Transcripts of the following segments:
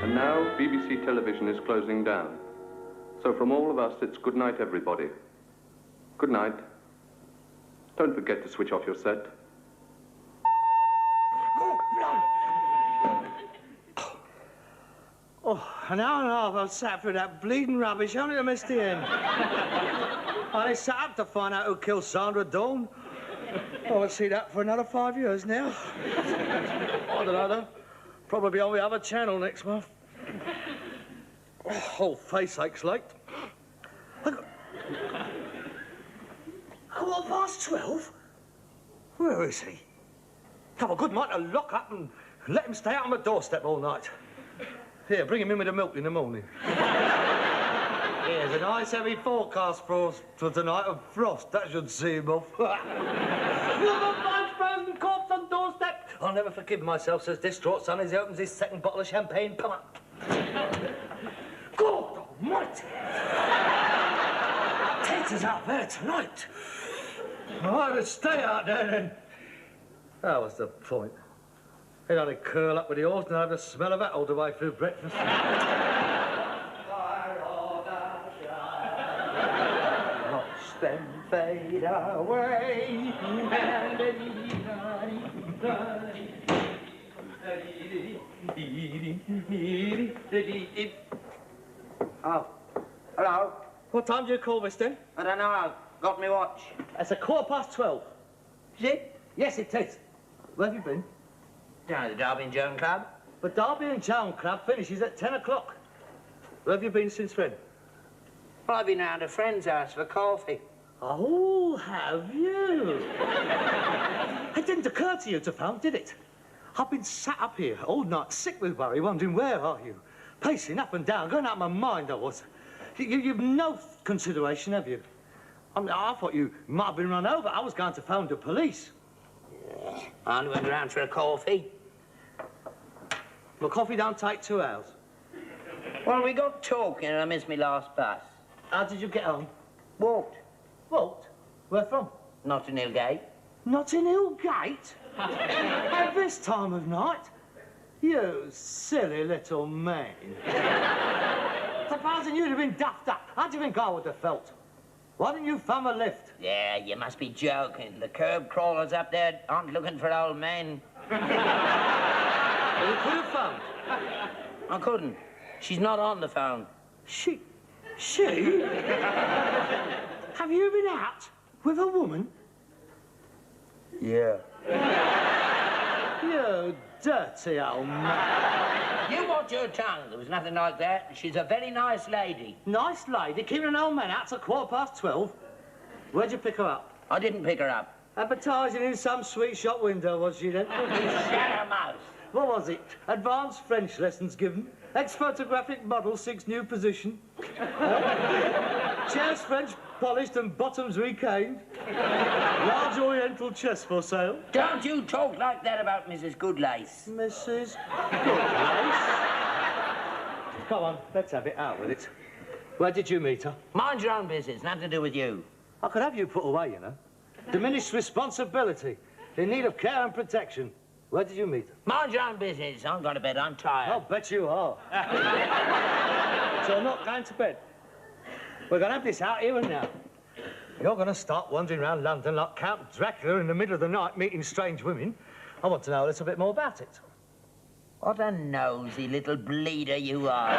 And now, BBC television is closing down. So from all of us, it's good night, everybody. Good night. Don't forget to switch off your set. Oh, an hour and a half I've sat through that bleeding rubbish, only to miss the end. I sat up to find out who killed Sandra Dawn. I won't see that for another 5 years now. I don't know, though. Probably on the other channel next month. Oh, whole face aches like. 12:15? Where is he? Have a good mind to lock up and let him stay out on the doorstep all night. Here, bring him in with the milk in the morning. Here's a nice heavy forecast for tonight of frost. That should see him off. Look at frozen corpse on doorstep. I'll never forgive myself, says distraught son as he opens his second bottle of champagne. Come on. God almighty! Tate is out there tonight. I would stay out there then. That was the point. He'd only curl up with the horse and have the smell of that all the way through breakfast. Watch them fade away. Oh, hello. What time do you call this then? I don't know. I've got me watch. It's 12:15. Is it? Yes, it is. Where have you been? Down at the Derby and Joan Club. The Derby and Joan Club finishes at 10 o'clock. Where have you been since then? Well, I've been round a friend's house for coffee. Oh, have you? It didn't occur to you to phone, did it? I've been sat up here all night, sick with worry, wondering where are you? Pacing up and down, going out of my mind I was. You've no consideration, have you? I mean, I thought you might have been run over. I was going to phone the police. I only went round for a coffee. Well, coffee don't take 2 hours. Well, we got talking and I missed my last bus. How did you get home? Walked. Walked? Where from? Notting Hill Gate. Notting Hill Gate? At this time of night? You silly little man. Supposing you'd have been duffed up, how do you think I would have felt? Why didn't you phone a lift? Yeah, you must be joking. The curb crawlers up there aren't looking for old men. Well, you could have phoned. I couldn't. She's not on the phone. She? Have you been out with a woman? Yeah. You dirty old man. You watch your tongue. There was nothing like that. She's a very nice lady. Nice lady, keeping an old man out till 12:15. Where'd you pick her up? I didn't pick her up. Advertising in some sweet shop window, was she then? Shut her mouth. What was it? Advanced French lessons given? Ex-photographic model, 6 new position? Chairs French polished and bottoms recaned? Large oriental chest for sale? Don't you talk like that about Mrs. Goodlace. Mrs. Goodlace? Come on, let's have it out with it. Where did you meet her? Mind your own business, nothing to do with you. I could have you put away, you know. Diminished responsibility, in need of care and protection. Where did you meet her? Mind your own business. I'm going to bed. I'm tired. I'll bet you are. So I'm not going to bed. We're going to have this out here and now. You're going to start wandering around London like Count Dracula in the middle of the night meeting strange women. I want to know a little bit more about it. What a nosy little bleeder you are.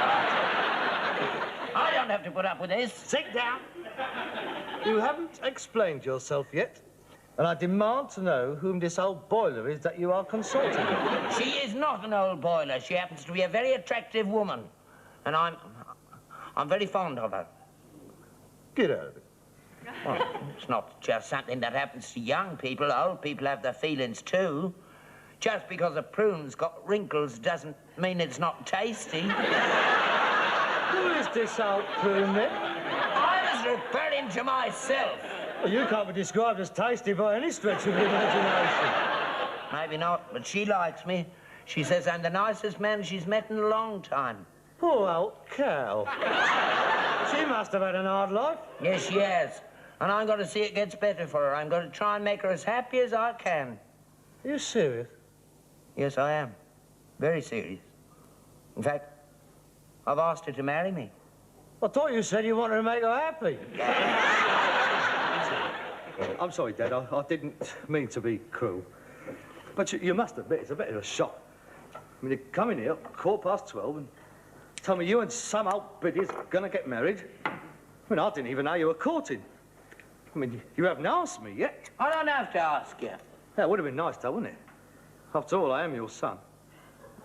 I don't have to put up with this. Sit down. You haven't explained yourself yet, and I demand to know whom this old boiler is that you are consulting with. She is not an old boiler. She happens to be a very attractive woman, and I'm very fond of her. Get out of it. Well, it's not just something that happens to young people. Old people have their feelings too. Just because a prune's got wrinkles doesn't mean it's not tasty. Who is this old prune, then? I was referring to myself. Well, you can't be described as tasty by any stretch of the imagination. Maybe not, but she likes me. She says I'm the nicest man she's met in a long time. Poor old cow. She must have had an hard life. Yes, she has. And I'm going to see it gets better for her. I'm going to try and make her as happy as I can. Are you serious? Yes, I am. Very serious. In fact, I've asked her to marry me. I thought you said you wanted to make her happy. I'm sorry, Dad. I didn't mean to be cruel. But you must admit it's a bit of a shock. I mean, you come in here, 12:15, and tell me you and some old biddy's going to get married. I mean, I didn't even know you were courting. I mean, you haven't asked me yet. I don't have to ask you. That would have been nice, though, wouldn't it? After all, I am your son.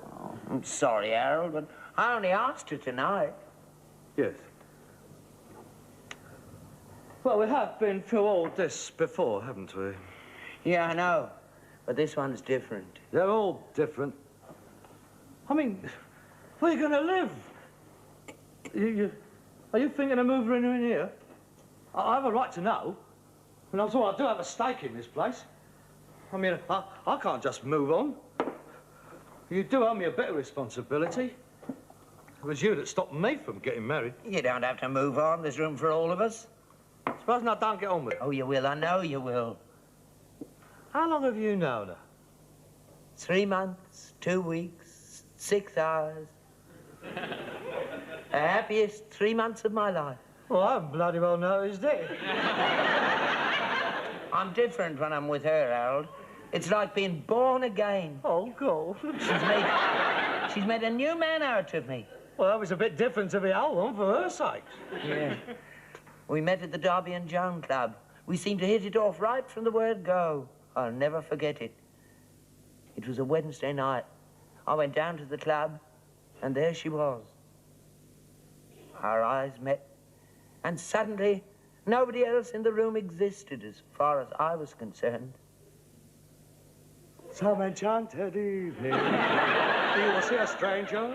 Oh, I'm sorry, Harold, but I only asked her tonight. Yes. Well, we have been through all this before, haven't we? Yeah, I know. But this one's different. They're all different. I mean, where are you going to live? Are you thinking of moving in here? I have a right to know. And I'm sorry, I do have a stake in this place. I mean, I can't just move on. You do owe me a bit of responsibility. It was you that stopped me from getting married. You don't have to move on. There's room for all of us. Supposing I don't get on with it. Oh, you will. I know you will. How long have you known her? 3 months, 2 weeks, 6 hours. The happiest 3 months of my life. Well, I haven't bloody well noticed it. I'm different when I'm with her, Harold. It's like being born again. Oh, God. She's made a new man out of me. Well, that was a bit different to the old one, for her sake. Yeah. We met at the Derby and Joan Club. We seemed to hit it off right from the word go. I'll never forget it. It was a Wednesday night. I went down to the club, and there she was. Our eyes met, and suddenly, nobody else in the room existed as far as I was concerned. Some enchanted evening, you will see a stranger,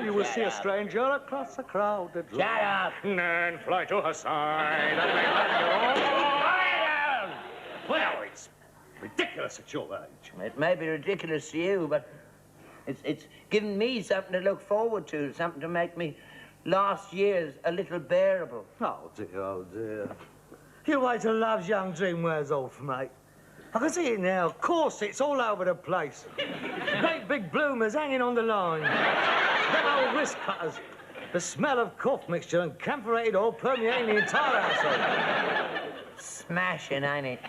you will see a stranger across a crowded room. Shut up! And fly to her side and make love you. Well, it's ridiculous at your age. It may be ridiculous to you, but it's given me something to look forward to, something to make me last year's a little bearable. Oh, dear, oh, dear. You wait till love's young dream wears off, mate. I can see it now. Corsets all over the place. Great big bloomers hanging on the line. Them old wrist cutters. The smell of cough mixture and camphorated oil permeating the entire household. Smashing, ain't it?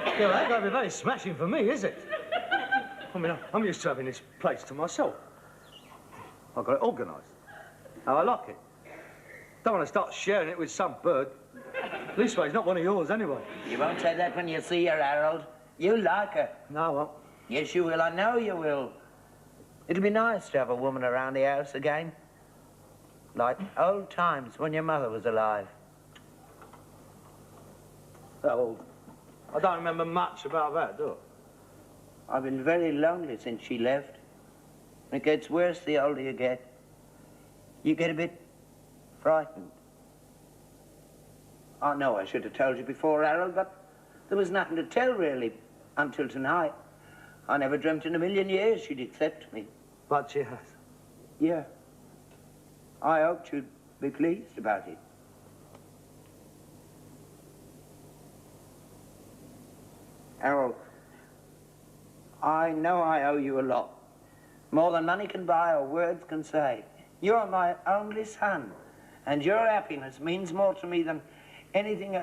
Yeah, well, that ain't gonna be very smashing for me, is it? I mean, I'm used to having this place to myself. I've got it organised. How I like it. Don't want to start sharing it with some bird. Leastways, not one of yours, anyway. You won't say that when you see her, Harold. You like her. No, I won't. Yes, you will. I know you will. It'll be nice to have a woman around the house again. Like old times when your mother was alive. Well, I don't remember much about that, do I? I've been very lonely since she left. It gets worse the older you get. You get a bit frightened. I know I should have told you before, Harold, but there was nothing to tell, really, until tonight. I never dreamt in a million years she'd accept me. But she has. Yeah. I hoped you'd be pleased about it. Harold, I know I owe you a lot. More than money can buy or words can say. You're my only son, and your happiness means more to me than anything.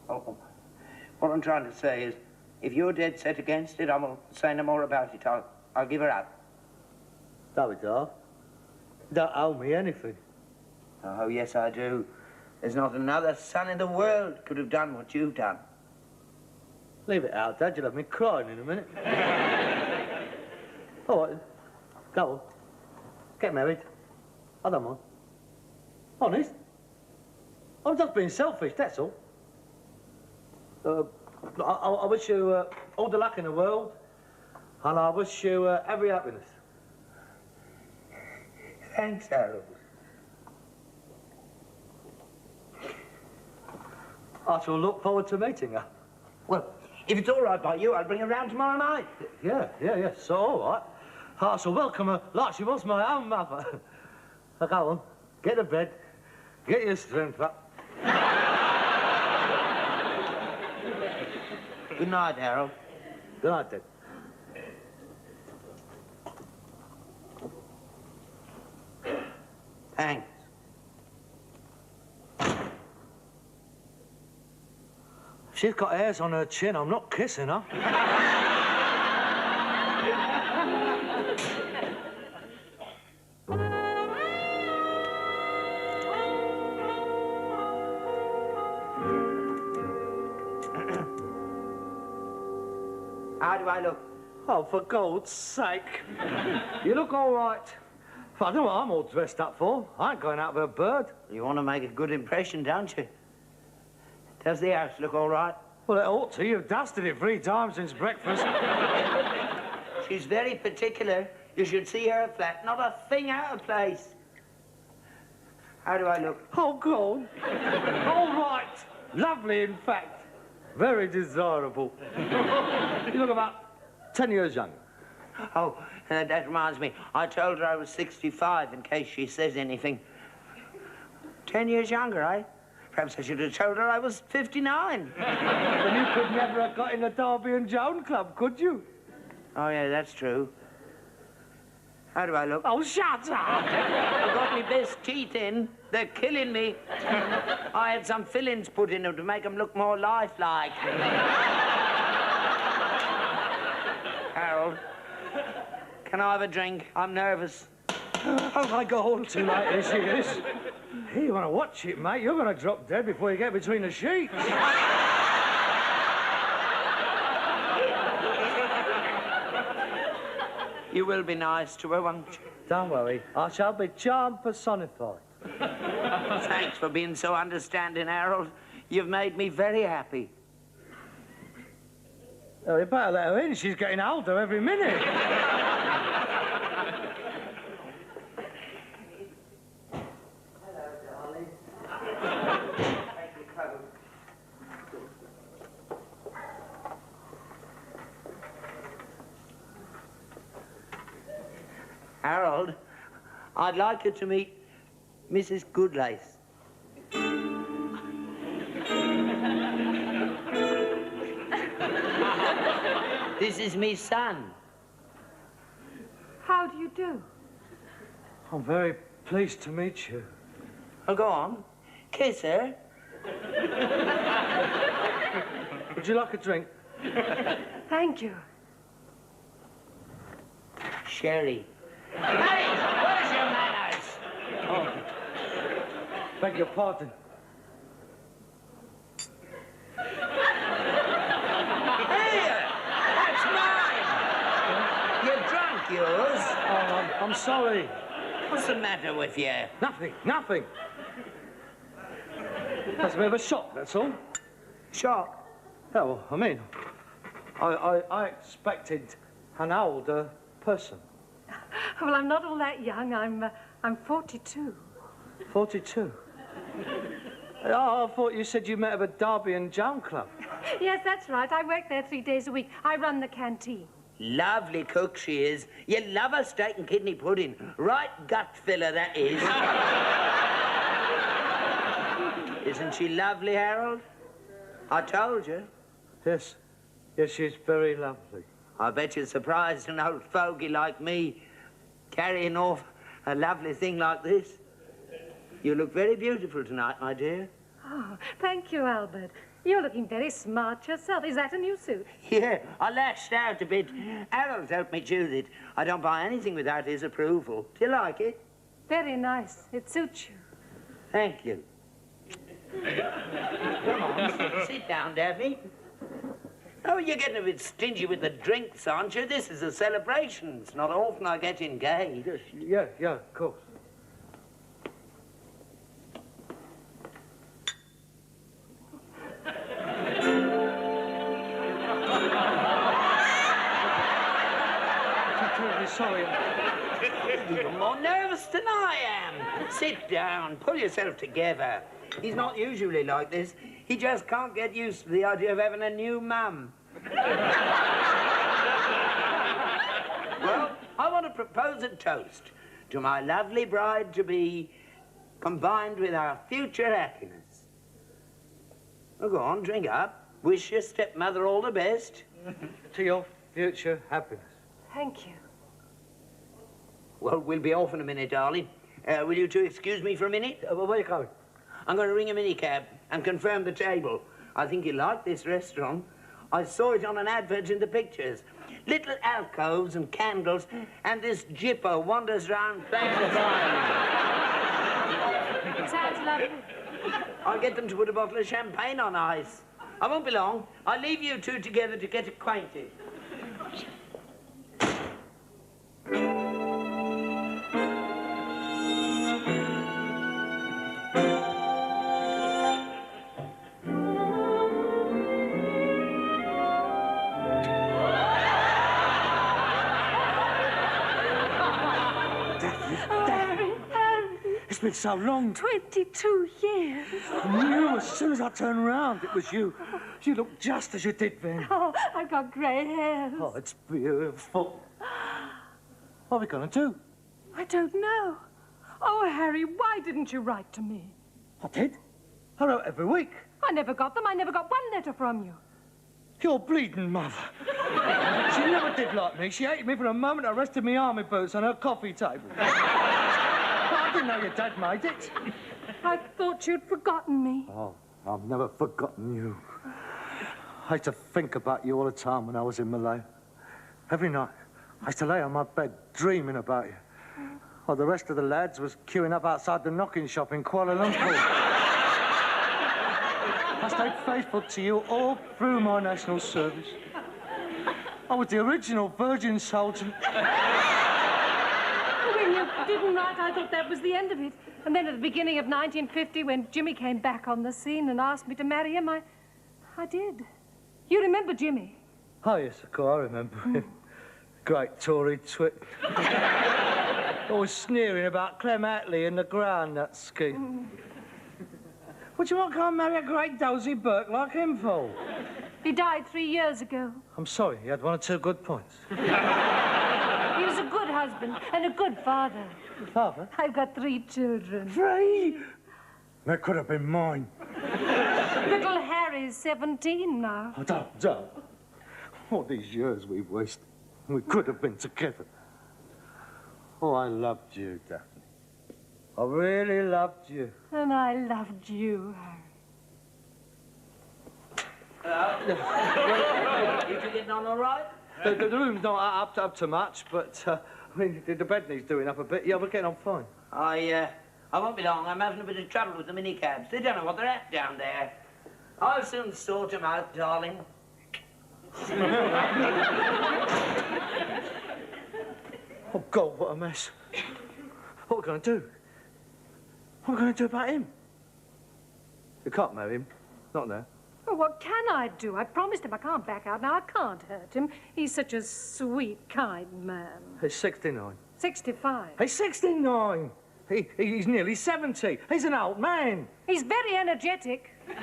Oh, what I'm trying to say is, if you're dead set against it, I won't say no more about it. I'll give her up. Don't be daft. You don't owe me anything. Oh, yes, I do. There's not another son in the world could have done what you've done. Leave it out, Dad. You'll have me crying in a minute. All right, then. Go on. Get married. I don't mind. Honest. I'm just being selfish, that's all. I wish you all the luck in the world. And I wish you every happiness. Thanks, Harold. I shall look forward to meeting her. Well, if it's all right by you, I'll bring her round tomorrow night. Yeah, so all right. I shall welcome her like she was my own mother. Now, go on, get to bed, get your strength up. Good night, Harold. Good night, then. Thanks. She's got hairs on her chin. I'm not kissing her. How do I look? Oh, for God's sake. You look all right. But I don't know what I'm all dressed up for. I ain't going out with a bird. You want to make a good impression, don't you? Does the house look all right? Well, it ought to. You've dusted it 3 times since breakfast. She's very particular. You should see her flat. Not a thing out of place. How do I look? Oh, God. All right. Lovely, in fact. Very desirable. You look about 10 years younger. Oh, that reminds me. I told her I was 65 in case she says anything. 10 years younger, eh? Perhaps I should have told her I was 59. Then you could never have got in the Derby and Joan Club, could you? Oh, yeah, that's true. How do I look? Oh, shut up! I've got my best teeth in. They're killing me. I had some fillings put in them to make them look more lifelike. Harold, can I have a drink? I'm nervous. Oh, my God, too late, here she is. Hey, you want to watch it, mate? You're going to drop dead before you get between the sheets. You will be nice to her, won't you? Don't worry. I shall be charm personified. Thanks for being so understanding, Harold. You've made me very happy. Oh, you better let her in. She's getting older every minute. Hello, darling. Take your coat. Harold, I'd like you to meet Mrs. Goodlace. This is me son. How do you do? I'm very pleased to meet you. Oh, go on. Kiss her. Would you like a drink? Thank you. Sherry. Hey, where's your manners? Oh, beg your pardon. Here! That's mine! You're drunk, yours. Oh, I'm sorry. What's the matter with you? Nothing. That's a bit of a shock, that's all. Shock? Yeah, well, I mean, I expected an older person. Well, I'm not all that young. I'm 42. 42? Oh, I thought you said you met at a Derby and Joan Club. Yes, that's right. I work there 3 days a week. I run the canteen. Lovely cook she is. You love her steak and kidney pudding. Right gut filler, that is. Isn't she lovely, Harold? I told you. Yes, she's very lovely. I bet you're surprised an old fogey like me carrying off a lovely thing like this. You look very beautiful tonight, my dear. Oh, thank you, Albert. You're looking very smart yourself. Is that a new suit? Yeah, I lashed out a bit. Harold's helped me choose it. I don't buy anything without his approval. Do you like it? Very nice. It suits you. Thank you. Come on, sit down, Daphne. Oh, you're getting a bit stingy with the drinks, aren't you? This is a celebration. It's not often I get engaged. Yeah, of course. terribly sorry. You're more nervous than I am. Sit down. Pull yourself together. He's not usually like this. He just can't get used to the idea of having a new mum. Well, I want to propose a toast to my lovely bride-to-be, combined with our future happiness. Oh, go on, drink up. Wish your stepmother all the best. To your future happiness. Thank you. Well, we'll be off in a minute, darling. Will you two excuse me for a minute? Where are you going? I'm going to ring a minicab and confirm the table. I think you'll like this restaurant. I saw it on an advert in the pictures. Little alcoves and candles, and this jipper wanders round playing the violin. Sounds lovely. I'll get them to put a bottle of champagne on ice. I won't be long. I'll leave you two together to get acquainted. It's been so long. 22 years. I knew as soon as I turned round it was you. You look just as you did then. Oh, I've got grey hairs. Oh, it's beautiful. What are we going to do? I don't know. Oh, Harry, why didn't you write to me? I did. I wrote every week. I never got them. I never got one letter from you. Your bleeding mother. She never did like me. She hated me from the moment I rested my army boots on her coffee table. I didn't know your dad made it. I thought you'd forgotten me. Oh, I've never forgotten you. I used to think about you all the time when I was in Malay. Every night, I used to lay on my bed dreaming about you. While the rest of the lads was queuing up outside the knocking shop in Kuala Lumpur. I stayed faithful to you all through my national service. I was the original virgin soldier. When you didn't write, I thought that was the end of it. And then at the beginning of 1950, when Jimmy came back on the scene and asked me to marry him, I did. You remember Jimmy? Oh, yes, of course, I remember him. Great Tory twit. Always sneering about Clem Attlee and the groundnut scheme. What do you want to go and marry a great dozy Burke like him for? He died 3 years ago. I'm sorry, he had one or two good points. He was a good husband and a good father. Father? I've got 3 children. 3? That could have been mine. Little Harry's 17 now. Oh, don't. All these years we've wasted. We could have been together. Oh, I loved you, Daphne. I really loved you. And I loved you, Harry. You two getting on all right? The room's not up to much, but I mean, the bed needs doing up a bit. Yeah, we're getting on fine. I won't be long. I'm having a bit of trouble with the minicabs. They don't know what they're at down there. I'll soon sort them out, darling. Oh, God, what a mess. What are we going to do? What are we going to do about him? You can't marry him. Not now. Oh, what can I do? I promised him I can't back out. Now, I can't hurt him. He's such a sweet, kind man. He's 69. 65. He's 69. He's nearly 70. He's an old man. He's very energetic. Well,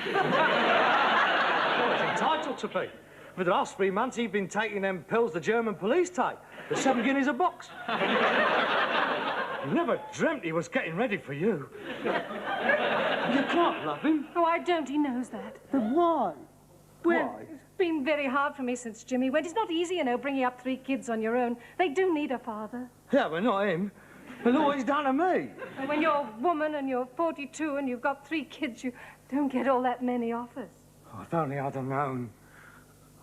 he's entitled to be. For the last 3 months, he's been taking them pills the German police take. The 7 guineas a box. Never dreamt he was getting ready for you. You can't love him. Oh, I don't. He knows that. Then why? Well, Why? it's been very hard for me since Jimmy went. It's not easy, you know, bringing up 3 kids on your own. They do need a father. Yeah, but not him. Look what he's done to me. And when you're a woman and you're 42 and you've got 3 kids, you don't get all that many offers. Oh, if only I'd have known.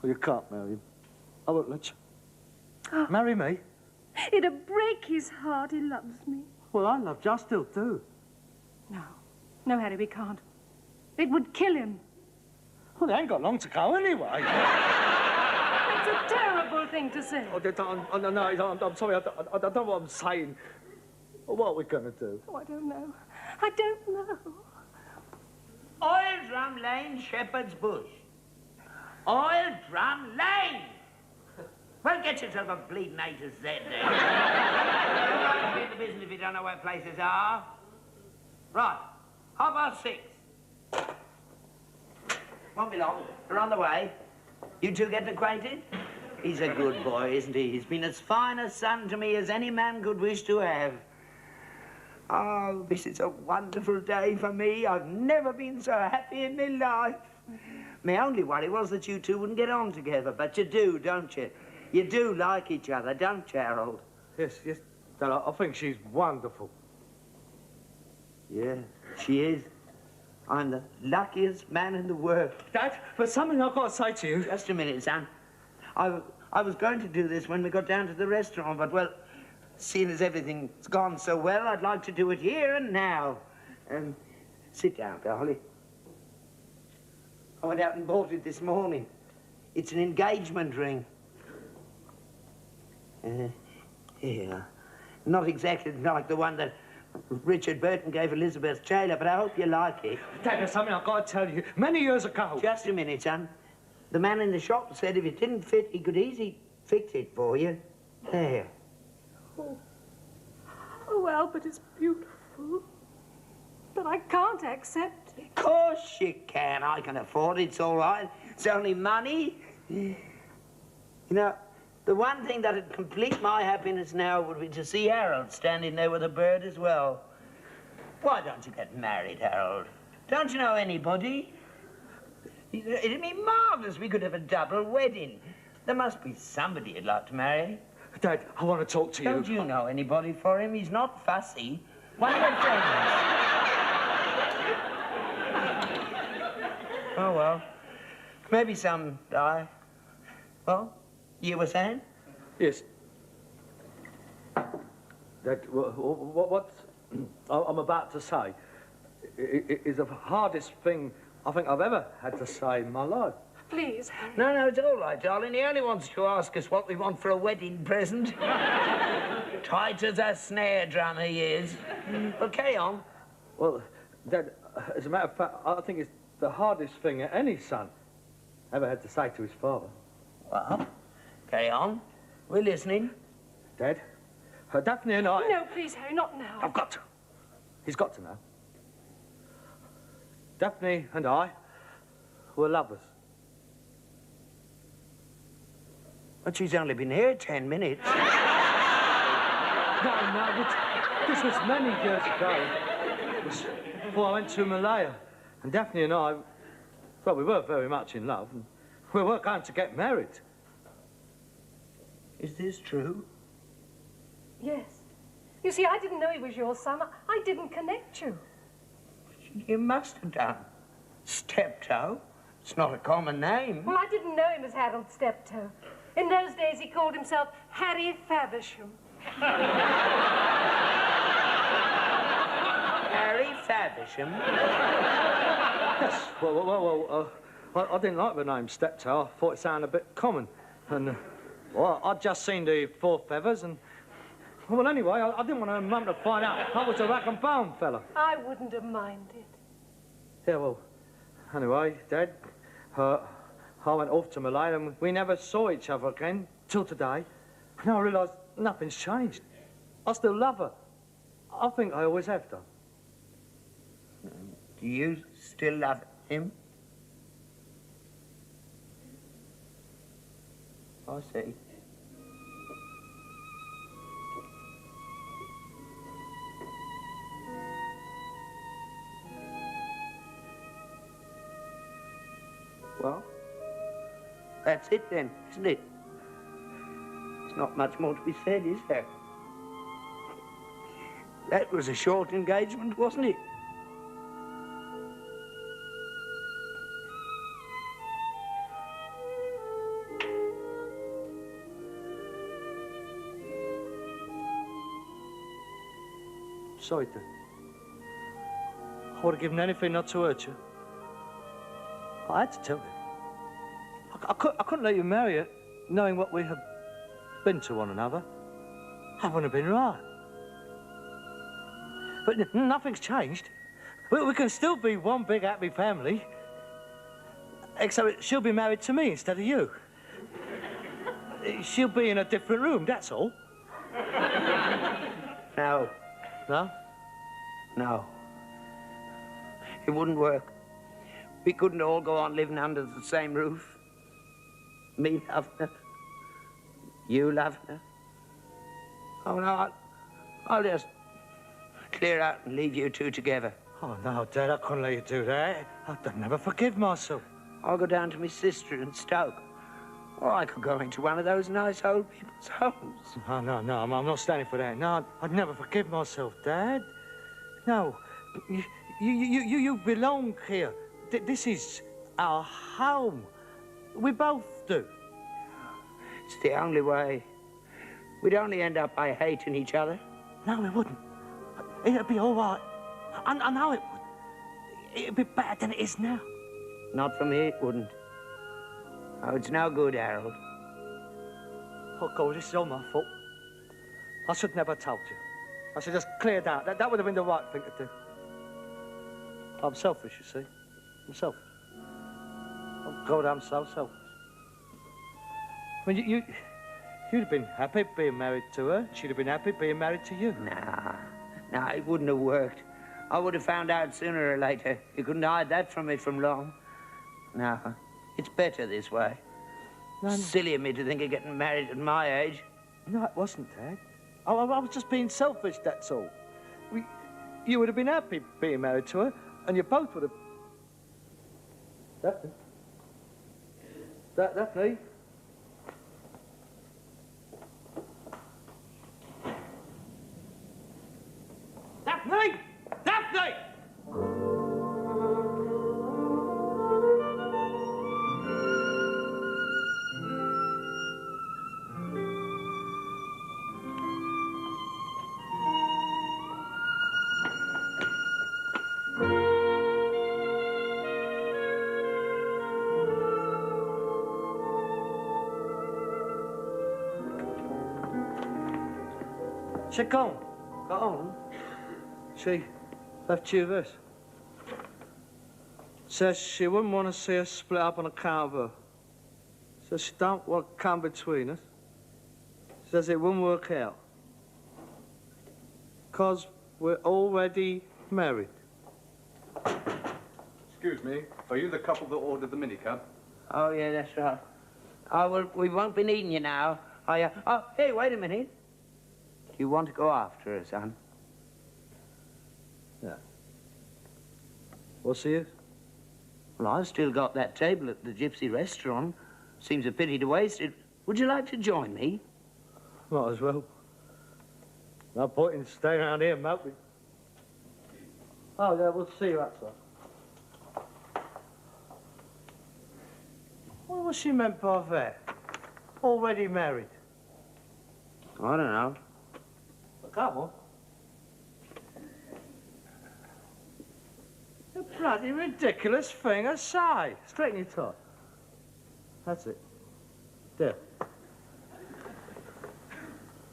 Well, you can't marry him. I won't let you. Oh. Marry me? It'd break his heart. He loves me. Well, I love you. I still do. No. No, Harry, we can't. It would kill him. Well, they ain't got long to go anyway. It's a terrible thing to say. Oh, I'm sorry. I don't know what I'm saying. Well, what are we going to do? Oh, I don't know. I don't know. Oil Drum Lane, Shepherd's Bush. Oil Drum Lane! Well, get yourself a bleeding A to Z there. Get the business if you don't know where places are. Right, 6:30. Won't be long. We're on the way. You two getting acquainted? He's a good boy, isn't he? He's been as fine a son to me as any man could wish to have. Oh, this is a wonderful day for me. I've never been so happy in my life. My only worry was that you two wouldn't get on together, but you do, don't you? You do like each other, don't you, Harold? Yes, Dad, I think she's wonderful. Yeah, she is. I'm the luckiest man in the world. Dad, there's something I've got to say to you. Just a minute, son. I was going to do this when we got down to the restaurant, but, well, seeing as everything's gone so well, I'd like to do it here and now. Sit down, darling. I went out and bought it this morning. It's an engagement ring. Here. Not exactly like the one that Richard Burton gave Elizabeth Taylor, but I hope you like it. Dad, there's something I've got to tell you. Many years ago... Just a minute, son. The man in the shop said if it didn't fit, he could easily fix it for you. There. Oh, Albert, it's beautiful. But I can't accept it. Of course you can. I can afford it. It's all right. It's only money. You know, the one thing that'd complete my happiness now would be to see Harold standing there with a bird as well. Why don't you get married, Harold? Don't you know anybody? It'd be marvellous. We could have a double wedding. There must be somebody you'd like to marry. Dad, I want to talk to you. Don't you know anybody for him? He's not fussy. One of your friends. Oh, well. Maybe some die. Well, you were saying? Yes. Dad, what I'm about to say is the hardest thing I think I've ever had to say in my life. Please, Harry. No, it's all right, darling. He only wants to ask us what we want for a wedding present. Tight as a snare drum he is. Well, carry on. Well, Dad, as a matter of fact, I think it's the hardest thing any son ever had to say to his father. Well, carry on. We're listening. Dad, Daphne and I... No, please, Harry, not now. I've got to. He's got to know. Daphne and I were lovers. But she's only been here 10 minutes. No, this was many years ago. It was before I went to Malaya. And Daphne and I, well, we were very much in love. And we were going to get married. Is this true? Yes. You see, I didn't know he was your son. I didn't connect you. You must have done. Steptoe? It's not a common name. Well, I didn't know him as Harold Steptoe. In those days, he called himself Harry Faversham. Harry Faversham? Yes. Well, I didn't like the name Steptoe. I thought it sounded a bit common. And, well, I'd just seen the 4 feathers and... Well, anyway, I didn't want her mum to find out I was a rack and bone fella. I wouldn't have minded. Yeah, well, anyway, Dad, I went off to Malaya and we never saw each other again till today. And I realised nothing's changed. I still love her. I think I always have done. Do you still love him? I see. Well, that's it then, isn't it? There's not much more to be said, is there? That was a short engagement, wasn't it? Sorry, Dad. I would have given anything not to hurt you. I had to tell you. I couldn't let you marry her, knowing what we have been to one another. That wouldn't have been right. But nothing's changed. We can still be one big happy family. Except she'll be married to me instead of you. she'll be in a different room, that's all. No. No? No. It wouldn't work. We couldn't all go on living under the same roof. Me loving her. You loving her. Oh, no, I'll just clear out and leave you two together. Oh, no, Dad, I couldn't let you do that. I'd never forgive myself. I'll go down to my sister in Stoke. Or I could go into one of those nice old people's homes. Oh, no, I'm not standing for that. No, I'd never forgive myself, Dad. No, you belong here. This is our home. We both do. It's the only way. We'd only end up by hating each other. No, we wouldn't. It'd be all right. I know it would. It'd be better than it is now. Not for me, it wouldn't. Oh, it's no good, Harold. Oh, God, this is all my fault. I should never have told you. I should just cleared out. That would have been the right thing to do. I'm selfish, you see. I'm selfish. Oh, God, I'm so selfish. I mean, you'd have been happy being married to her. She'd have been happy being married to you. Nah, it wouldn't have worked. I would have found out sooner or later. You couldn't hide that from me from long. No, it's better this way. No. Silly of me to think of getting married at my age. No, it wasn't, Dad. I was just being selfish, that's all. You would have been happy being married to her, and you both would have... Daphne? Daphne? Daphne! Daphne! She gone. Got on. She left you this. Says she wouldn't want to see us split up on account of her. Says she don't want to come between us. Says it wouldn't work out. 'Cause we're already married. Excuse me, are you the couple that ordered the minicab? Oh, yeah, that's right. Oh, well, we won't be needing you now. Oh, hey, wait a minute. Do you want to go after her, son? Yeah. What's the use? Well, I've still got that table at the Gypsy restaurant. Seems a pity to waste it. Would you like to join me? Might as well. No point in staying around here moping. Oh, yeah, we'll see you outside. What was she meant by that? Already married? I don't know. Well, come on. A bloody ridiculous thing to say. Straighten your tie. That's it. There.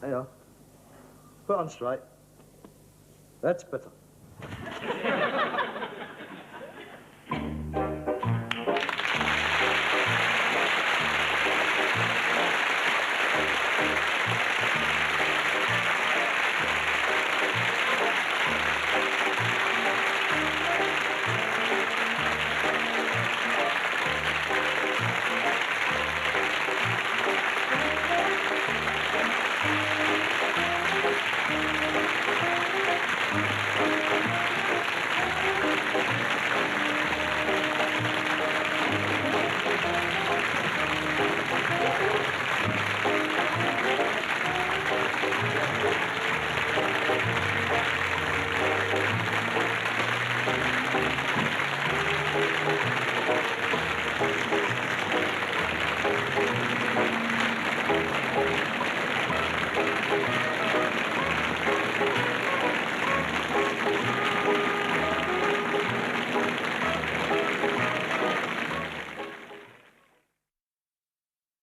There you are. Put on straight. That's better.